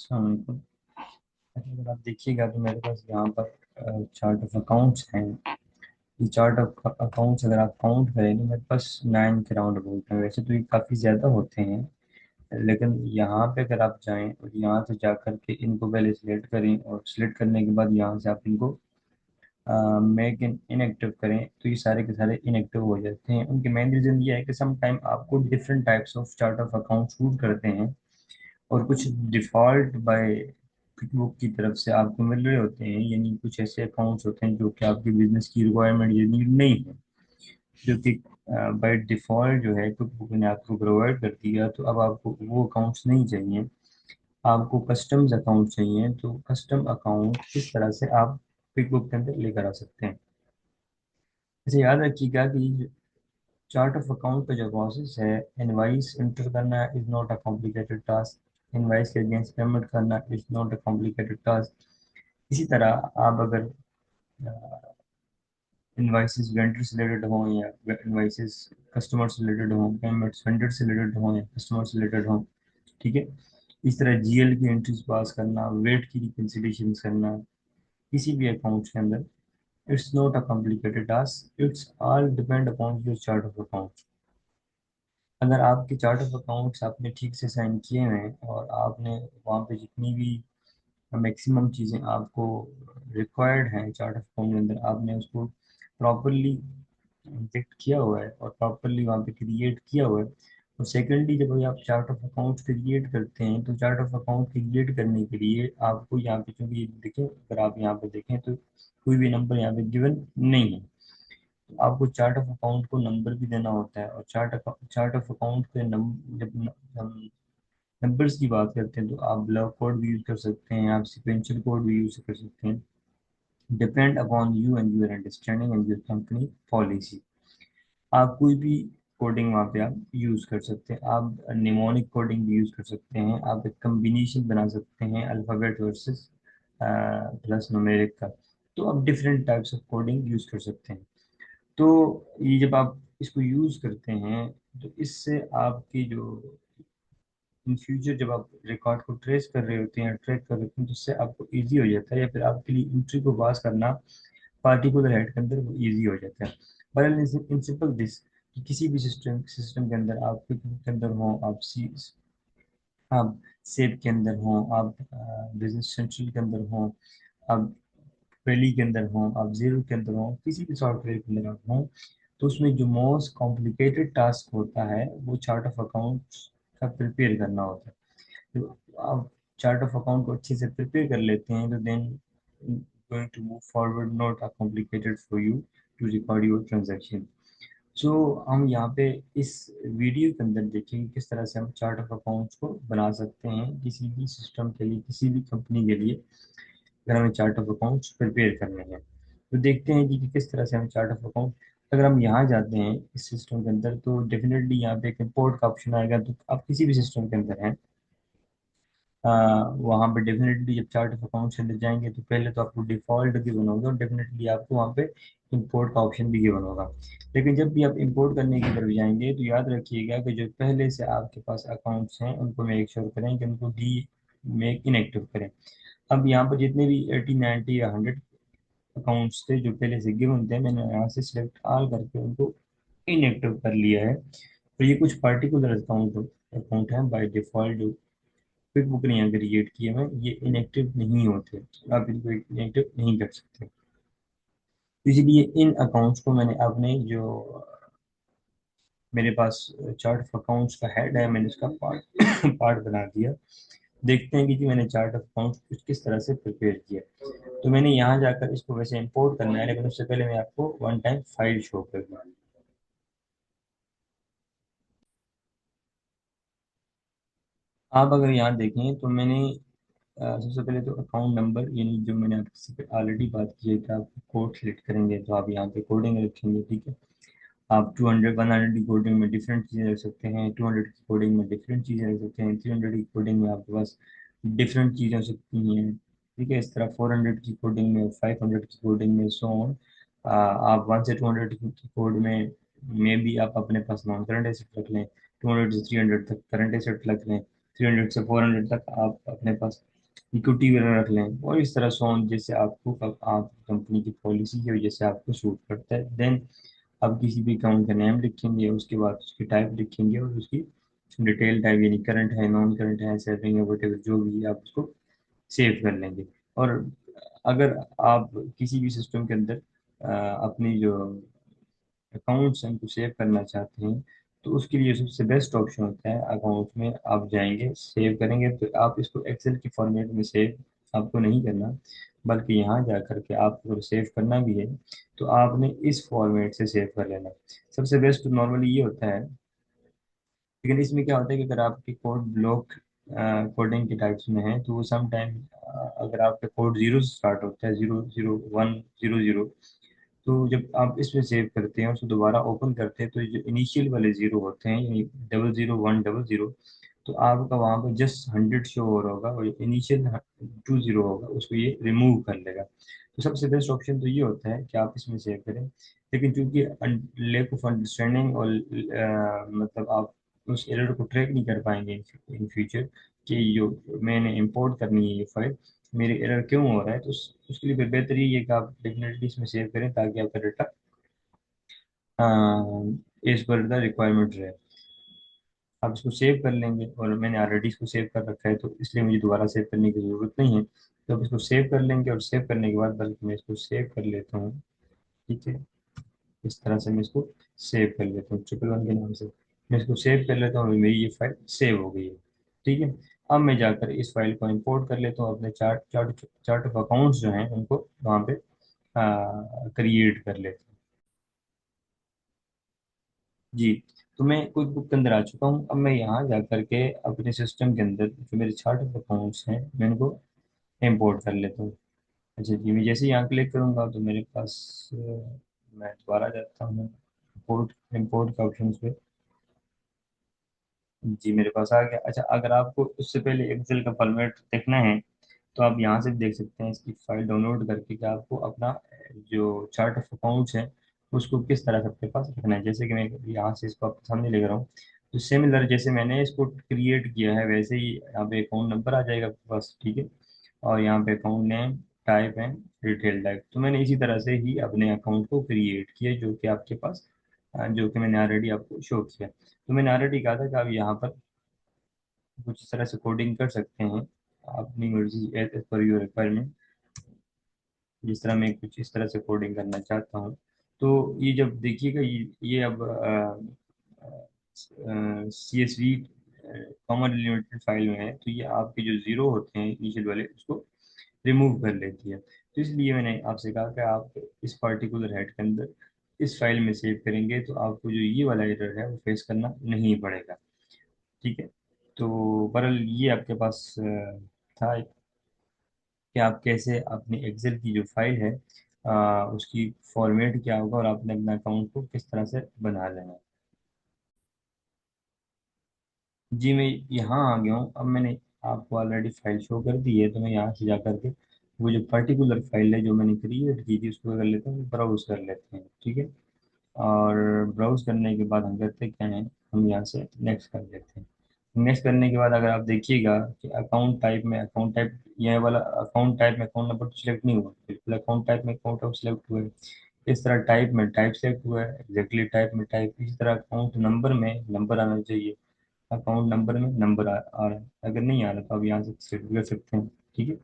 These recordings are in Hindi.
अस्सलाम वालेकुम। अगर आप देखिएगा तो मेरे पास यहाँ पर चार्ट ऑफ अकाउंट्स हैं। ये चार्ट ऑफ अकाउंट्स अगर आप काउंट करें तो मेरे पास 9 के राउंड बोलते हैं। वैसे तो ये काफ़ी ज़्यादा होते हैं, लेकिन यहाँ पे अगर आप जाएं और यहाँ से जा कर के इनको पहले सिलेक्ट करें और सिलेक्ट करने के बाद यहाँ से आप इनको मेक इन इनएक्टिव करें तो ये सारे के सारे इनएक्टिव हो जाते हैं। उनकी मेन रीज़न ये है कि सम टाइम आपको different types of chart of account shoot करते हैं और कुछ डिफ़ॉल्ट बाय बुक की तरफ से आपको मिल रहे होते हैं, यानी कुछ ऐसे अकाउंट्स होते हैं जो कि आपकी बिजनेस की रिक्वायरमेंट या नीड नहीं है, जो कि बाय डिफ़ॉल्ट जो है कुछ बुक ने आपको प्रोवाइड कर दिया। तो अब आपको वो अकाउंट्स नहीं चाहिए, आपको कस्टम्स अकाउंट चाहिए। तो कस्टम अकाउंट किस तरह से आप क्विक बुक के अंदर लेकर आ सकते हैं। इसे याद रखिएगा कि चार्ट ऑफ अकाउंट का जो प्रोसेस है, इनवाइस इंटर करना is not a complicated task. Invoice के अगेंस्ट पेमेंट करना is not a complicated task. इसी तरह आप अगर इनवाइसेस वेंडर से रिलेटेड हों या इनवाइसेस कस्टमर से रिलेटेड हों, पेमेंट्स वेंडर से रिलेटेड हों या कस्टमर से रिलेटेड हों, ठीक है। इस तरह जीएल की एंट्रीज पास करना, वेट की रिकन्सिलेशन करना किसी भी अकाउंट के अंदर, it's not a complicated task, it's all depend upon your chart of account. अगर आपके चार्ट ऑफ अकाउंट्स आपने ठीक से साइन किए हुए हैं और आपने वहाँ पे जितनी भी मैक्सिमम चीज़ें आपको रिक्वायर्ड हैं चार्ट ऑफ अकाउंट के अंदर, आपने उसको प्रॉपरली इंजेक्ट किया हुआ है और प्रॉपरली वहाँ पे क्रिएट किया हुआ है। और सेकेंडली, जब भी आप चार्ट ऑफ अकाउंट क्रिएट करते हैं तो चार्ट ऑफ अकाउंट क्रिएट करने के लिए आपको यहाँ पे, क्योंकि ये देखें, अगर आप यहाँ पे देखें तो कोई भी नंबर यहाँ पे गिवन नहीं है। आपको चार्ट ऑफ अकाउंट को नंबर भी देना होता है, और चार्ट ऑफ अकाउंट के जब हम नंबर्स की बात करते हैं तो आप ब्लॉक कोड भी यूज कर सकते हैं, आप सिक्वेंशियल कोड भी यूज कर सकते हैं। Depend upon you and your understanding and your company policy. आप कोई भी कोडिंग वहाँ पे आप यूज कर सकते हैं। आप निमोनिक कोडिंग भी यूज कर सकते हैं, आप एक कम्बिनेशन बना सकते हैं अल्फ़ाबेट वर्सेस प्लस न्यूमेरिक का। तो आप different types of coding use कर सकते हैं। तो ये जब आप इसको यूज करते हैं तो इससे आपकी जो इन फ्यूचर जब आप रिकॉर्ड को ट्रेस कर रहे होते हैं, ट्रैक कर रहे होते हैं, तो उससे आपको इजी हो जाता है, या फिर आपके लिए एंट्री को पास करना पार्टिकुलर हेड के अंदर वो इजी हो जाता है। बहरहाल इन सिंपल दिस, कि किसी भी सिस्टम के अंदर, आप के अंदर हो, आप सेब के अंदर हो, आप बिजनेस सेंट्रल के अंदर हो, आप पहली के अंदर हो, आप जीरो के अंदर हो, किसी भी सॉफ्टवेयर के अंदर आप हो, तो उसमें जो मोस्ट कॉम्प्लिकेटेड टास्क होता है वो चार्ट ऑफ अकाउंट्स का प्रिपेयर करना होता है। तो आप चार्ट ऑफ अकाउंट को अच्छे से प्रिपेयर कर लेते हैं तो then going to move forward, not a complicated for you to record your transaction. So हम यहाँ पे इस वीडियो के अंदर देखेंगे किस तरह से हम चार्ट ऑफ अकाउंट्स को बना सकते हैं किसी भी सिस्टम के लिए, किसी भी कंपनी के लिए, अगर हमें चार्ट ऑफ अकाउंट्स प्रिपेयर करने हैं। तो देखते हैं कि किस तरह से हम चार्ट ऑफ अकाउंट, अगर हम यहाँ जाते हैं इस सिस्टम के अंदर तो डेफिनेटली यहाँ पे एक इंपोर्ट का ऑप्शन आएगा। तो आप किसी भी सिस्टम के अंदर हैं, वहाँ पे डेफिनेटली जब चार्ट ऑफ अकाउंट से अंदर जाएंगे तो पहले तो आपको डिफॉल्ट गिवन होगा और डेफिनेटली आपको वहाँ पे इंपोर्ट का ऑप्शन भी गिवन होगा। लेकिन जब भी आप इंपोर्ट करने की तरफ जाएंगे तो याद रखिएगा कि जो पहले से आपके पास अकाउंट्स हैं उनको मेक श्योर करें कि उनको डी मेक इनएक्टिव करें। अब यहाँ पर जितने भी 80 90 या 100 अकाउंट्स थे जो पहले से गिवन थे, मैंने यहाँ से सिलेक्ट ऑल करके उनको इनएक्टिव कर लिया है। तो ये कुछ पर्टिकुलर अकाउंट अकाउंट है बाय डिफॉल्ट जो क्विक बुक ने यहाँ क्रिएट किए हैं, ये इनएक्टिव नहीं होते, आप इनको इनएक्टिव नहीं कर सकते। तो इसीलिए इन अकाउंट्स को मैंने अपने जो मेरे पास चार्ट ऑफ अकाउंट्स का हेड है, मैंने उसका पार्ट पार्ट बना दिया। देखते हैं कि जी मैंने चार्ट ऑफ अकाउंट्स किस तरह से प्रिपेयर किया। तो मैंने यहाँ जाकर इसको वैसे इंपोर्ट करना है, लेकिन उससे पहले मैं आपको वन टाइम फाइल शो कर दूँ। आप अगर यहाँ देखें तो मैंने सबसे पहले तो अकाउंट नंबर, यानी जो मैंने आपसे ऑलरेडी बात की है कि आप कोड सेलेक्ट करेंगे तो आप यहाँ पे कोडिंग रखेंगे, ठीक है। आप 200 100 की कोडिंग में डिफरेंट चीज़ें रख सकते हैं, 200 की कोडिंग में डिफरेंट चीज़ें रख सकते हैं, 300 की कोडिंग में आपके पास डिफरेंट चीज़ें हो सकती हैं, ठीक है। इस तरह 400 की कोडिंग में, 500 की कोडिंग में, सो ऑन। आप 1 से 200 की कोड में भी आप अपने पास नॉन करंट एसेट रख लें, 200 से 300 तक करंट एसेट रख लें, 300 से 400 तक आप अपने पास इक्विटी वगैरह रख लें, और इस तरह सोन, जैसे आपको आप कंपनी की पॉलिसी की वजह से आपको सूट करता है। देन आप किसी भी अकाउंट का नेम लिखेंगे, उसके बाद उसकी टाइप लिखेंगे, और उसकी डिटेल टाइप, यानी करंट है, नॉन करंट है, सेविंग है, वट जो भी है, आप उसको सेव कर लेंगे। और अगर आप किसी भी सिस्टम के अंदर अपनी जो अकाउंट्स हैं उनको सेव करना चाहते हैं, तो उसके लिए सबसे बेस्ट ऑप्शन होता है, अकाउंट में आप जाएंगे, सेव करेंगे, तो आप इसको एक्सेल की फॉर्मेट में सेव आपको नहीं करना, बल्कि यहाँ जा करके आपको अगर सेव करना भी है तो आपने इस फॉर्मेट से सेव कर लेना। सबसे बेस्ट नॉर्मली ये होता है। लेकिन इसमें क्या होता है कि अगर आपके कोड ब्लॉक कोडिंग के टाइप्स में है, तो वो सम टाइम, अगर आपका कोड जीरो से स्टार्ट होता है, 0 0 1 0 0, तो जब आप इसमें सेव करते हैं उसको दोबारा ओपन करते हैं, तो जो इनिशियल वाले जीरो होते हैं, यानी 0 0 1 0 0, तो आपका वहाँ पर जस्ट 100 शो हो रहा होगा, और जो इनिशियल 20 होगा उसको ये रिमूव कर लेगा। तो सबसे बेस्ट ऑप्शन तो ये होता है कि आप इसमें सेव करें। लेकिन चूंकि लेक ऑफ अंडरस्टैंडिंग, और मतलब आप उस एरर को ट्रैक नहीं कर पाएंगे इन फ्यूचर, कि जो मैंने इंपोर्ट करनी है ये फाइल, मेरी एरर क्यों हो रहा है, तो उसके लिए फिर बेहतर ये है कि आप डेफिनेटली इसमें सेव करें, ताकि आपका data as per the requirement रहे। आप इसको सेव कर लेंगे, और मैंने ऑलरेडी इसको सेव कर रखा है, तो इसलिए मुझे दोबारा सेव करने की ज़रूरत नहीं है। तो आप इसको सेव कर लेंगे, और सेव करने के बाद, बल्कि मैं इसको सेव कर लेता हूँ। ठीक है, इस तरह से मैं इसको सेव कर लेता हूँ, 111 के नाम से मैं इसको सेव कर लेता हूँ, मेरी ये फाइल सेव हो गई है। ठीक है, अब मैं जाकर इस फाइल को इंपोर्ट कर लेता हूँ, अपने chart chart chart of accounts जो हैं उनको वहाँ पे क्रिएट कर लेता हूँ। जी, तो मैं क्विक बुक के अंदर आ चुका हूँ। अब मैं यहाँ जा करके अपने सिस्टम के अंदर जो मेरे चार्ट ऑफ अकाउंट्स हैं मैं इनको इंपोर्ट कर लेता हूँ। अच्छा जी, मैं जैसे ही यहाँ क्लिक करूँगा तो मेरे पास मैं दोबारा जाता हूँ इंपोर्ट इंपोर्ट का ऑप्शन पे। जी, मेरे पास आ गया। अच्छा, अगर आपको उससे पहले एक्सेल का फॉर्मेट देखना है, तो आप यहाँ से भी देख सकते हैं, इसकी फाइल डाउनलोड करके, कि आपको अपना जो चार्ट ऑफ अकाउंट्स है उसको किस तरह से अपने पास रखना है। जैसे कि मैं यहाँ से इसको आपके सामने लेकर आऊँ, तो सिमिलर जैसे मैंने इसको क्रिएट किया है, वैसे ही यहाँ पे अकाउंट नंबर आ जाएगा आपके पास। ठीक है, और यहाँ पे account name, type and detail type, तो मैंने इसी तरह से ही अपने अकाउंट को क्रिएट किया, जो कि आपके पास जो कि मैंने ऑलरेडी आपको शो किया। तो मैंने ऑलरेडी कहा था कि आप यहाँ पर कुछ इस तरह से कोडिंग कर सकते हैं अपनी मर्जी, एज पर योर रिक्वायरमेंट। जिस तरह मैं कुछ इस तरह से कोडिंग करना चाहता हूँ, तो ये जब देखिएगा, ये अब CSV कॉमन लिमिटेड फाइल में है, तो ये आपके जो जीरो होते हैं इनिशियल वाले, उसको रिमूव कर लेती है। तो इसलिए मैंने आपसे कहा कि आप इस पर्टिकुलर हेड के अंदर इस फाइल में सेव करेंगे, तो आपको जो ये वाला एरर है वो फेस करना नहीं पड़ेगा। ठीक है, तो बहरहाल ये आपके पास था कि आप कैसे अपनी एक्सेल की जो फाइल है उसकी फॉर्मेट क्या होगा, और आपने अपना अकाउंट को किस तरह से बना लेना है। जी, मैं यहाँ आ गया हूँ। अब मैंने आपको ऑलरेडी फाइल शो कर दी है, तो मैं यहाँ से जा करके वो जो पर्टिकुलर फाइल है जो मैंने क्रिएट की थी उसको कर लेता हूँ, ब्राउज कर लेते हैं। ठीक है, और ब्राउज करने के बाद हम करते क्या है, हम यहाँ से नेक्स्ट कर लेते हैं। नेक्स्ट करने के बाद अगर आप देखिएगा कि अकाउंट टाइप, यह वाला अकाउंट टाइप में अकाउंट नंबर तो सिलेक्ट नहीं हुआ, बिल्कुल अकाउंट टाइप में अकाउंट टाइप सिलेक्ट हुआ है। इस तरह टाइप में टाइप सिलेक्ट हुआ है, एग्जैक्टली टाइप में टाइप, इसी तरह अकाउंट नंबर में नंबर आना चाहिए, अकाउंट नंबर में नंबर आ रहा है। अगर नहीं आ रहा तो आप यहाँ से सिलेक्ट कर सकते हैं। ठीक है,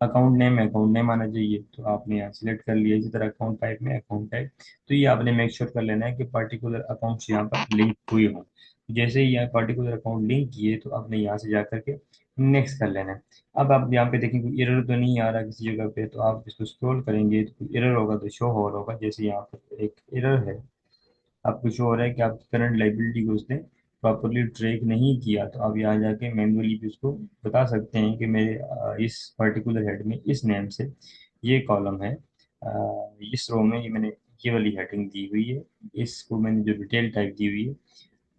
अकाउंट नेम में अकाउंट नेम आना चाहिए, तो आपने यहाँ सिलेक्ट कर लिया। इसी तरह अकाउंट टाइप में अकाउंट टाइप, तो ये आपने मेक श्योर कर लेना है कि पर्टिकुलर अकाउंट्स यहाँ पर लिंक हुए हों। जैसे ही यहाँ पर्टिकुलर अकाउंट लिंक किए, तो आपने यहाँ से जा करके नेक्स्ट कर लेना है। अब आप यहाँ पे देखेंगे कोई एरर तो नहीं आ रहा किसी जगह पे, तो आप इसको स्क्रॉल करेंगे तो कोई एरर होगा तो शो हो रहा होगा। जैसे यहाँ पर एक एरर है, आपको शो हो रहा है कि आपकी करंट लाइबिलिटी को उसने प्रॉपरली ट्रैक नहीं किया, तो आप यहाँ जाके मैन्युअली भी उसको बता सकते हैं कि मेरे इस पर्टिकुलर हेड में इस नेम से ये कॉलम है, इस रो में ये मैंने ये वाली हेडिंग दी हुई है, इसको मैंने जो डिटेल टाइप दी हुई है,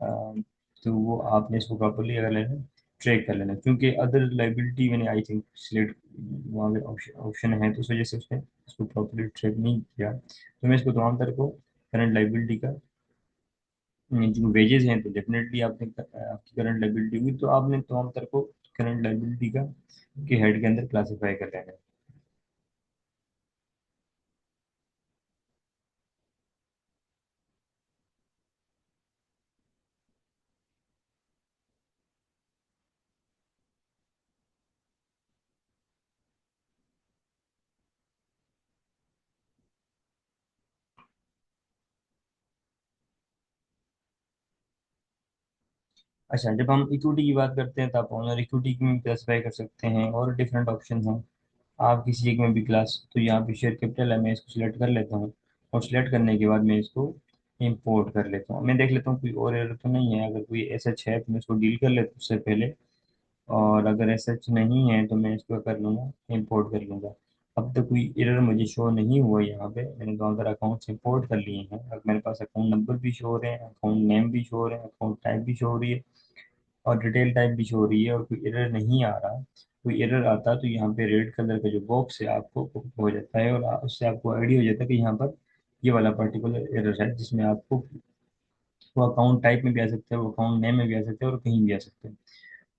अ, तो वो आपने इसको प्रॉपरली अगर लेना ट्रैक कर लेना, क्योंकि अदर लाइबिलिटी मैंने आई थिंक सिलेक्ट वहाँ पे ऑप्शन है, तो उस वजह से उसने इसको प्रॉपरली ट्रैक नहीं किया। तो मैं इसको तमाम तरह को करंट लाइबिलिटी का, जो वेजेस हैं तो डेफिनेटली आपने आपकी करंट लाइबिलिटी हुई, तो आपने तमाम तरह को करंट लाइबिलिटी का के हेड के अंदर क्लासिफाई कर लेना है। अच्छा, जब हम इक्विटी की बात करते हैं तो आप ओनर इक्विटी में क्लासिफाई कर सकते हैं, और डिफरेंट ऑप्शन हैं। आप किसी एक में भी क्लास, तो यहाँ पे शेयर कैपिटल है, मैं इसको सिलेक्ट कर लेता हूँ, और सिलेक्ट करने के बाद मैं इसको इंपोर्ट कर लेता हूँ। मैं देख लेता हूँ कोई और एरर तो नहीं है, अगर कोई ऐसा है तो मैं इसको डील कर लेता हूँ उससे पहले, और अगर ऐसा नहीं है तो मैं इसको कर लूँगा, इंपोर्ट कर लूँगा। अब तक कोई एरर मुझे शो नहीं हुआ यहाँ पे, मैंने दो अगर अकाउंट्स इंपोर्ट कर लिए हैं, अब मेरे पास अकाउंट नंबर भी शो हो रहे हैं, अकाउंट नेम भी शो हो रहे हैं, अकाउंट टाइप भी शो हो रही है, और डिटेल टाइप भी शो हो रही है, और कोई एरर नहीं आ रहा। कोई एरर आता तो यहाँ पे रेड कलर का जो बॉक्स है आपको हो जाता है, और उससे आपको आइडिया हो जाता है कि यहाँ पर ये वाला पर्टिकुलर एरर है, जिसमें आपको वो अकाउंट टाइप में भी आ सकता है, वो अकाउंट नेम में भी आ सकता है, और कहीं भी आ सकता है।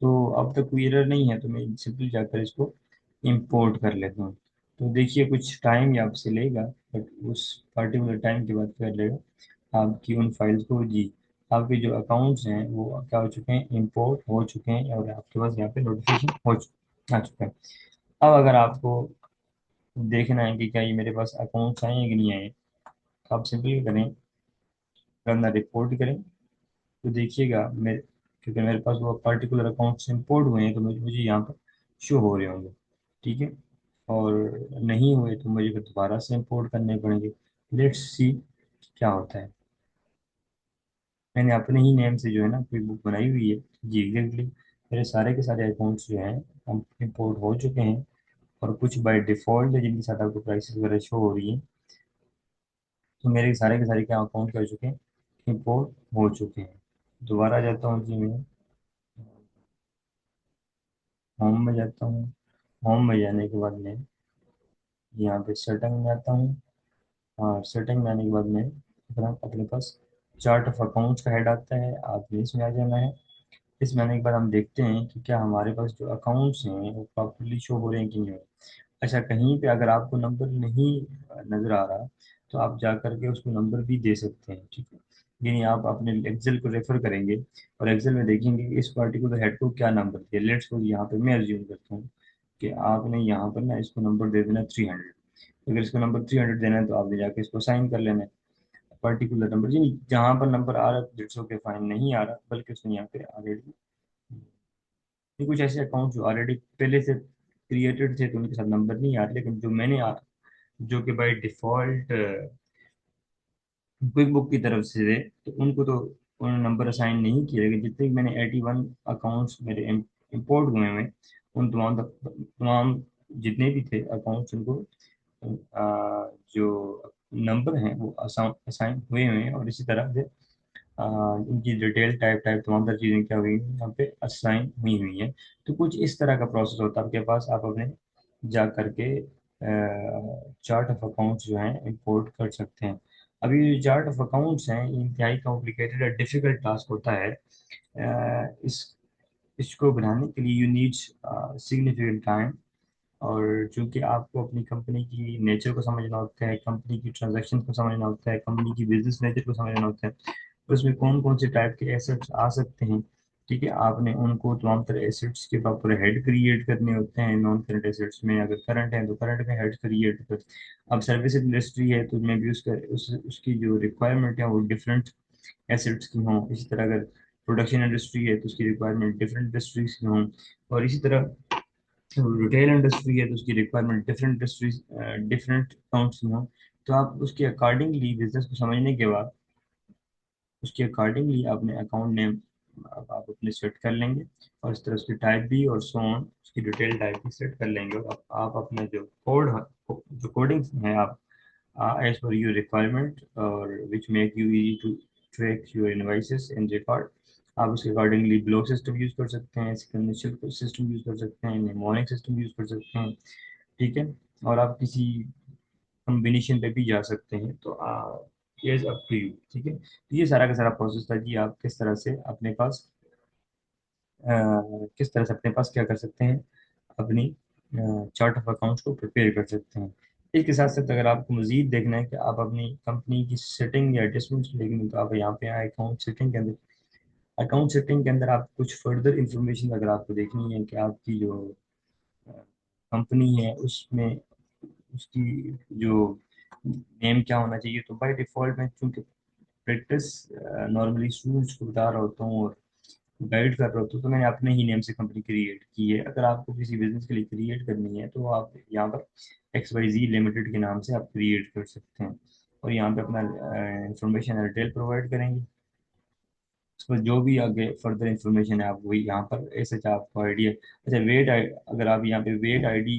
तो अब तक कोई एरर नहीं है, तो मैं सिंपली जाकर इसको इंपोर्ट कर लेता हूँ। तो देखिए कुछ टाइम ये आपसे लेगा, बट उस पर्टिकुलर टाइम के बाद क्या लेगा, आपकी उन फाइल्स को जी, आपके जो अकाउंट्स हैं वो क्या हो चुके हैं, इंपोर्ट हो चुके हैं, और आपके पास यहाँ पे नोटिफिकेशन आ चुका है। अब अगर आपको देखना है कि क्या ये मेरे पास अकाउंट्स आए हैं कि नहीं आए, तो आप सिंपली करें, अपना रिपोर्ट करें, तो देखिएगा मेरे, क्योंकि मेरे पास वो पर्टिकुलर अकाउंट्स इंपोर्ट हुए हैं तो मुझे यहाँ पर शो हो रहे होंगे। ठीक है, और नहीं हुए तो मुझे फिर दोबारा से इंपोर्ट करने पड़ेंगे। लेट्स सी क्या होता है। मैंने अपने ही नेम से जो है ना कोई बुक बनाई हुई है, जी एग्जैक्टली, मेरे सारे के सारे अकाउंट्स जो हैं हम इंपोर्ट हो चुके हैं, और कुछ बाय डिफॉल्ट है जिनके साथ आपको प्राइसेस वगैरह शो हो रही है। तो मेरे सारे के सारे क्या अकाउंट क्या हो चुके हैं, इंपोर्ट हो चुके हैं। दोबारा जाता हूँ जी मैं, होम में जाता हूँ। होम में जाने के बाद मैं यहाँ पे सेटिंग में आता हूँ, और सेटिंग में आने के बाद मैं अपना अपने पास चार्ट ऑफ अकाउंट्स का हेड आता है, आपने इसमें आ जाना है। इसमें आने के बाद हम देखते हैं कि क्या हमारे पास जो अकाउंट्स हैं वो प्रॉपरली शो हो रहे हैं कि नहीं हो रहे। अच्छा, कहीं पे अगर आपको नंबर नहीं नजर आ रहा, तो आप जा करके उसको नंबर भी दे सकते हैं, ठीक है। यानी आप अपने एक्सेल को रेफर करेंगे, और एक्सेल में देखेंगे कि इस पर्टिकुलर हेड को क्या नंबर दिया। लेट्स सपोज यहाँ पे मैं अज्यूम करता हूँ कि आपने यहाँ पर ना इसको नंबर दे देना 300। अगर इसको नंबर 300 देना है तो आपने जाके इसको साइन कर लेना है, पर्टिकुलर नंबर जी, जहाँ पर नंबर आ रहा है दैट्स ओके फाइन, नहीं आ रहा बल्कि उसने यहाँ पे ऑलरेडी, ये कुछ ऐसे अकाउंट जो ऑलरेडी पहले से क्रिएटेड थे तो उनके साथ नंबर नहीं आ रहे, लेकिन जो मैंने जो कि बाय डिफॉल्ट क्विक बुक की तरफ से थे, तो उनको तो उन्होंने नंबर असाइन नहीं किए, लेकिन जितने भी मैंने 81 अकाउंट्स मेरे इंपोर्ट हुए हैं, उन तमाम जितने भी थे अकाउंट्स, उनको जो नंबर हैं वो असाइन हुए हुए हैं, और इसी तरह से इनकी डिटेल टाइप टाइप तमाम तरह चीज़ें क्या हुई हैं, यहाँ पे असाइन हुई हुई हैं। तो कुछ इस तरह का प्रोसेस होता है आपके पास, आप अपने जा करके चार्ट ऑफ अकाउंट्स जो हैं इंपोर्ट कर सकते हैं। अभी जो चार्ट ऑफ अकाउंट्स हैं ये इंतहाई कॉम्प्लिकेटेड और डिफिकल्ट टास्क होता है। इस इसको बनाने के लिए यू नीड सिग्निफिकेंट टाइम, और चूंकि आपको अपनी कंपनी की नेचर को समझना होता है, कंपनी की ट्रांजैक्शन को समझना होता है, कंपनी की बिजनेस नेचर को समझना होता है, तो उसमें कौन कौन से टाइप के एसेट्स आ सकते हैं। ठीक है, आपने उनको तमाम तरह एसेट्स के प्रॉपर हेड क्रिएट करने होते हैं। नॉन करंट एसेट्स में अगर करंट है तो करंट में हेड क्रिएट कर, अब सर्विस इंडस्ट्री है तो उसमें भी उसकी जो रिक्वायरमेंट है वो डिफरेंट एसेट्स की हों। इसी तरह अगर प्रोडक्शन इंडस्ट्री है तो उसकी रिक्वायरमेंट डिफरेंट इंडस्ट्रीज की हों, और इसी तरह रिटेल इंडस्ट्री है तो उसकी requirement different industries different accounts में हो। तो आप उसके अकॉर्डिंगली बिजनेस को समझने के बाद उसके अकॉर्डिंगली अपने अकाउंट नेम आप अपने सेट कर लेंगे, और इस तरह उसकी टाइप भी और सो ऑन उसकी डिटेल टाइप भी सेट कर लेंगे, और आप अपने जो जो कोडिंग है आप as per your requirement, और which make you easy to track your invoices and record, आप उसके अकॉर्डिंगली ब्लॉक सिस्टम यूज कर सकते हैं, सिक्वेंशियल सिस्टम यूज कर सकते हैं, निमोनिक सिस्टम यूज कर सकते हैं। ठीक है, और आप किसी कम्बिनेशन पे भी जा सकते हैं, तो ये अप टू यू। ठीक है, तो ये सारा का सारा प्रोसेस था जी, आप किस तरह से अपने पास किस तरह से अपने पास क्या कर सकते हैं, अपनी चार्ट ऑफ अकाउंट्स को प्रिपेयर कर सकते हैं। इसके साथ साथ अगर आपको मजीद देखना है कि आप अपनी कंपनी की सेटिंग या एडजस्टमेंट देखनी है, तो आप यहाँ पे आए अकाउंट सेटिंग के अंदर। अकाउंट सेटिंग के अंदर आप कुछ फर्दर इंफॉर्मेशन अगर आपको देखनी है कि आपकी जो कंपनी है उसमें उसकी जो नेम क्या होना चाहिए, तो बाय डिफॉल्ट मैं चूंकि प्रैक्टिस नॉर्मली स्टूडेंट्स को बता रहा होता हूँ और गाइड कर रहा होता हूँ, तो मैंने अपने ही नेम से कंपनी क्रिएट की है। अगर आपको किसी बिजनेस के लिए क्रिएट करनी है तो आप यहाँ पर XYZ लिमिटेड के नाम से आप क्रिएट कर सकते हैं, और यहाँ पे अपना इंफॉर्मेशन डिटेल प्रोवाइड करेंगे। उसमें जो भी आगे फर्दर इंफॉर्मेशन है आप वही यहाँ पर ऐसे आपको आइडिया। अच्छा वेट, अगर आप यहाँ पे वेट आईडी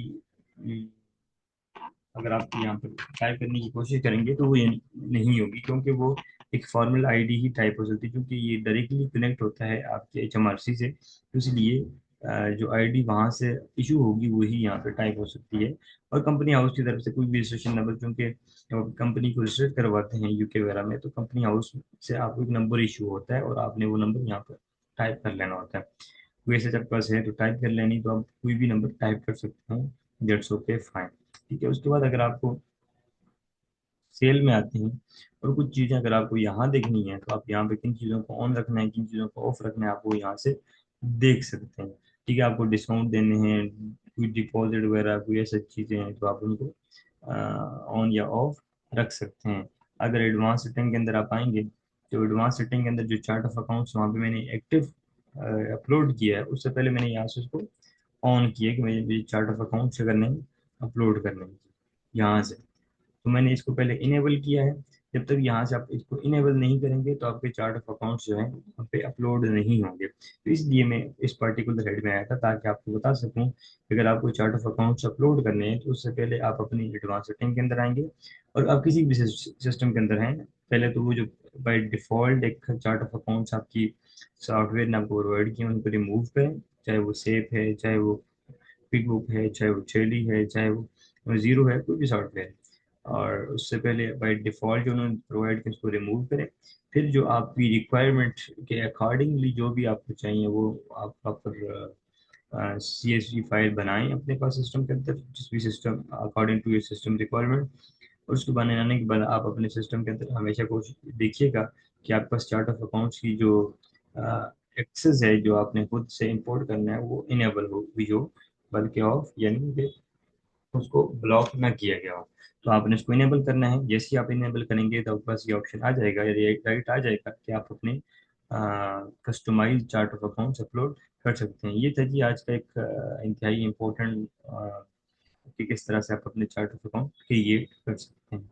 अगर आप यहाँ पर टाइप करने की कोशिश करेंगे तो वो ये नहीं होगी, क्योंकि वो एक फॉर्मल आईडी ही टाइप हो सकती है, क्योंकि ये डायरेक्टली कनेक्ट होता है आपके HMRC से। तो इसलिए जो आईडी वहाँ से इशू होगी वही यहाँ पे टाइप हो सकती है। और कंपनी हाउस की तरफ से कोई भी रजिस्ट्रेशन नंबर, क्योंकि जब कंपनी को रजिस्टर करवाते हैं UK वगैरह में, तो कंपनी हाउस से आपको एक नंबर इशू होता है और आपने वो नंबर यहाँ पर टाइप कर लेना होता है। वैसे जब पास है तो टाइप कर लेनी, तो आप कोई भी नंबर टाइप कर सकते हैं। That's okay fine. ठीक है, उसके बाद अगर आपको सेल में आते हैं और कुछ चीज़ें अगर आपको यहाँ देखनी है, तो आप यहाँ पे किन चीज़ों को ऑन रखना है, किन चीज़ों को ऑफ रखना है, आप वो यहाँ से देख सकते हैं। ठीक है, आपको डिस्काउंट देने हैं, कोई डिपॉजिट वगैरह कोई ऐसी चीज़ें हैं, तो आप उनको ऑन या ऑफ रख सकते हैं। अगर एडवांस सेटिंग के अंदर आप आएंगे, तो एडवांस सेटिंग के अंदर जो चार्ट ऑफ अकाउंट्स वहाँ पे मैंने एक्टिव अपलोड किया है, उससे पहले मैंने यहाँ से उसको ऑन किया कि मुझे चार्ट ऑफ अकाउंट्स करने हैं, अपलोड करने हैं यहाँ से। तो मैंने इसको पहले इनेबल किया है। जब तक यहाँ से आप इसको इनेबल नहीं करेंगे तो आपके चार्ट ऑफ अकाउंट्स जो है वहाँ पे अपलोड नहीं होंगे। तो इसलिए मैं इस पर्टिकुलर हेड में आया था, ताकि आपको बता सकूं कि अगर आपको चार्ट ऑफ अकाउंट्स अपलोड करने हैं तो उससे पहले आप अपनी एडवांस सेटिंग के अंदर आएंगे। और आप किसी भी सिस्टम के अंदर हैं, पहले तो वो जो बाय डिफॉल्ट एक चार्ट ऑफ अकाउंट्स आपकी सॉफ्टवेयर ने आपको प्रोवाइड किए उनको रिमूव करें। चाहे वो सेफ है, चाहे वो क्विक बुक है, चाहे वो चेली है, चाहे वो जीरो है, कोई भी सॉफ्टवेयर। और उससे पहले बाय डिफ़ॉल्ट जो उन्होंने प्रोवाइड किया उसको रिमूव करें। फिर जो आपकी रिक्वायरमेंट के अकॉर्डिंगली जो भी आपको चाहिए वो आप प्रॉपर CSV फाइल बनाएं अपने पास सिस्टम के अंदर, जिस भी system according to your system requirement. और उसको बनाने के बाद आप अपने सिस्टम के अंदर हमेशा कोशिश देखिएगा कि आपके पास चार्ट ऑफ अकाउंट्स की जो एक्सेस है, जो आपने खुद से इंपोर्ट करना है, वो इनेबल हो हुई हो, बल्कि ऑफ, यानी कि उसको ब्लॉक ना किया गया हो। तो आपने इसको इनेबल करना है। जैसे ही आप इनेबल करेंगे तो आपके पास ये ऑप्शन आ जाएगा, या राइट आ जाएगा कि आप अपने customize chart of accounts upload कर सकते हैं। ये था जी आज का एक इंतहाई इम्पोर्टेंट कि किस तरह से आप अपने चार्ट ऑफ अकाउंट क्रिएट कर सकते हैं।